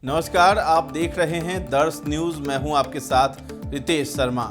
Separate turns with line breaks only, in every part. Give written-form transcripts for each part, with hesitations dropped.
नमस्कार, आप देख रहे हैं दर्श न्यूज। मैं हूं आपके साथ रितेश शर्मा।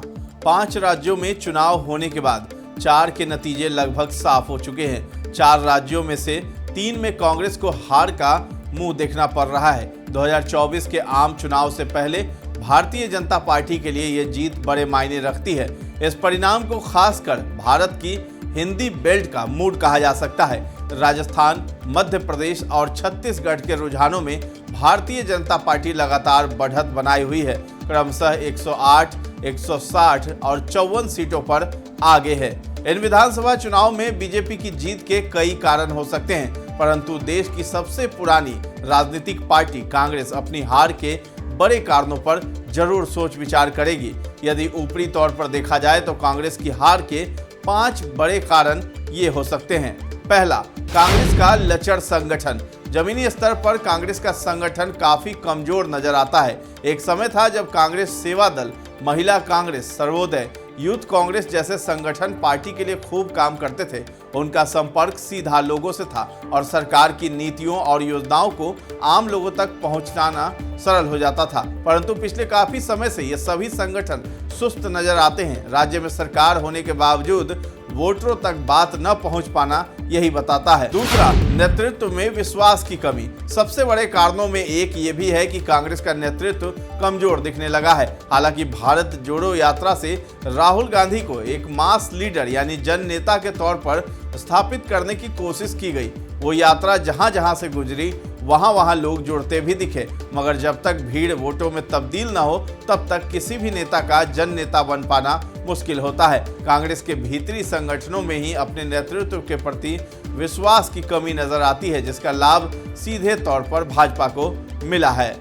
5 राज्यों में चुनाव होने के बाद 4 के नतीजे लगभग साफ हो चुके हैं। 4 राज्यों में से 3 में कांग्रेस को हार का मुंह देखना पड़ रहा है। 2024 के आम चुनाव से पहले भारतीय जनता पार्टी के लिए ये जीत बड़े मायने रखती है। इस परिणाम को खासकर भारत की हिंदी बेल्ट का मूड कहा जा सकता है। राजस्थान, मध्य प्रदेश और छत्तीसगढ़ के रुझानों में भारतीय जनता पार्टी लगातार बढ़त बनाई हुई है। क्रमशः 108, 160 और 54 सीटों पर आगे है। इन विधानसभा चुनाव में बीजेपी की जीत के कई कारण हो सकते हैं, परंतु देश की सबसे पुरानी राजनीतिक पार्टी कांग्रेस अपनी हार के बड़े कारणों पर जरूर सोच विचार करेगी। यदि ऊपरी तौर पर देखा जाए तो कांग्रेस की हार के 5 बड़े कारण ये हो सकते हैं। पहला, कांग्रेस का लचर संगठन। जमीनी स्तर पर कांग्रेस का संगठन काफी कमजोर नजर आता है। एक समय था जब कांग्रेस सेवा दल, महिला कांग्रेस, सर्वोदय, यूथ कांग्रेस जैसे संगठन पार्टी के लिए खूब काम करते थे। उनका संपर्क सीधा लोगों से था और सरकार की नीतियों और योजनाओं को आम लोगों तक पहुंचाना सरल हो जाता था। परंतु पिछले काफी समय से ये सभी संगठन सुस्त नजर आते हैं। राज्य में सरकार होने के बावजूद वोटरों तक बात न पहुंच पाना यही बताता है। दूसरा, नेतृत्व में विश्वास की कमी। सबसे बड़े कारणों में एक ये भी है कि कांग्रेस का नेतृत्व कमजोर दिखने लगा है। हालांकि भारत जोड़ो यात्रा से राहुल गांधी को एक मास लीडर यानी जन नेता के तौर पर स्थापित करने की कोशिश की गई। वो यात्रा जहां जहां से गुजरी वहां लोग जुड़ते भी दिखे, मगर जब तक भीड़ वोटों में तब्दील न हो तब तक किसी भी नेता का जन नेता बन पाना मुश्किल होता है। कांग्रेस के भीतरी संगठनों में ही अपने नेतृत्व के प्रति विश्वास की कमी नजर आती है, जिसका लाभ सीधे तौर पर भाजपा को मिला है।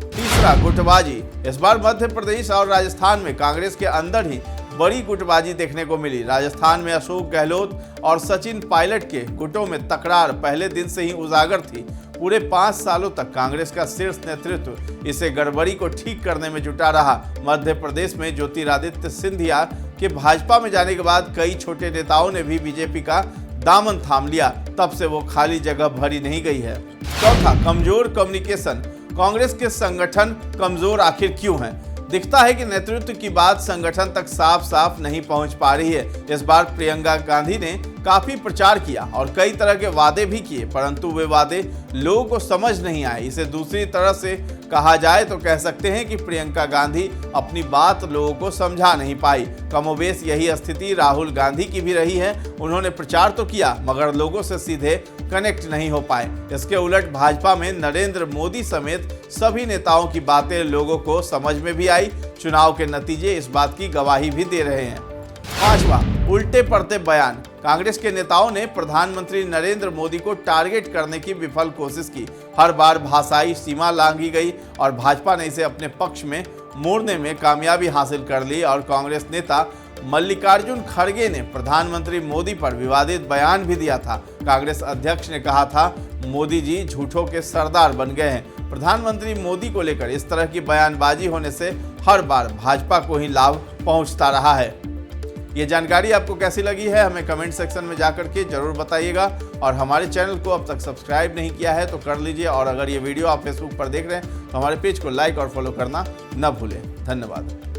तीसरा, गुटबाजी। इस बार मध्य प्रदेश और राजस्थान में कांग्रेस के अंदर ही बड़ी गुटबाजी देखने को मिली। राजस्थान में अशोक गहलोत और सचिन पायलट के गुटों में तकरार पहले दिन से ही उजागर थी। पूरे 5 सालों तक कांग्रेस का शीर्ष नेतृत्व इसे गड़बड़ी को ठीक करने में जुटा रहा। मध्य प्रदेश में ज्योतिरादित्य सिंधिया के भाजपा में जाने के बाद कई छोटे नेताओं ने भी बीजेपी का दामन थाम लिया। तब से वो खाली जगह भरी नहीं गई है। चौथा, कमजोर कम्युनिकेशन। कांग्रेस के संगठन कमजोर आखिर क्यों हैं? दिखता है कि नेतृत्व की बात संगठन तक साफ साफ नहीं पहुंच पा रही है। इस बार प्रियंका गांधी ने काफी प्रचार किया और कई तरह के वादे भी किए, परंतु वे वादे लोगों को समझ नहीं आए। इसे दूसरी तरह से कहा जाए तो कह सकते हैं कि प्रियंका गांधी अपनी बात लोगों को समझा नहीं पाई। कमोबेश यही स्थिति राहुल गांधी की भी रही है। उन्होंने प्रचार तो किया मगर लोगों से सीधे कनेक्ट नहीं हो पाए। इसके उलट भाजपा में नरेंद्र मोदी समेत सभी नेताओं की बातें लोगों को समझ में भी आई। चुनाव के नतीजे इस बात की गवाही भी दे रहे हैं। पांचवा, उल्टे पड़ते बयान। कांग्रेस के नेताओं ने प्रधानमंत्री नरेंद्र मोदी को टारगेट करने की विफल कोशिश की। हर बार भाषाई सीमा लांघी गई और भाजपा ने इसे अपने पक्ष में मोड़ने में कामयाबी हासिल कर ली और कांग्रेस नेता मल्लिकार्जुन खड़गे ने प्रधानमंत्री मोदी पर विवादित बयान भी दिया था। कांग्रेस अध्यक्ष ने कहा था, मोदी जी झूठों के सरदार बन गए हैं। प्रधानमंत्री मोदी को लेकर इस तरह की बयानबाजी होने से हर बार भाजपा को ही लाभ पहुंचता रहा है। ये जानकारी आपको कैसी लगी है हमें कमेंट सेक्शन में जाकर के जरूर बताइएगा और हमारे चैनल को अब तक सब्सक्राइब नहीं किया है तो कर लीजिए और अगर ये वीडियो आप फेसबुक पर देख रहे हैं तो हमारे पेज को लाइक और फॉलो करना न भूलें। धन्यवाद।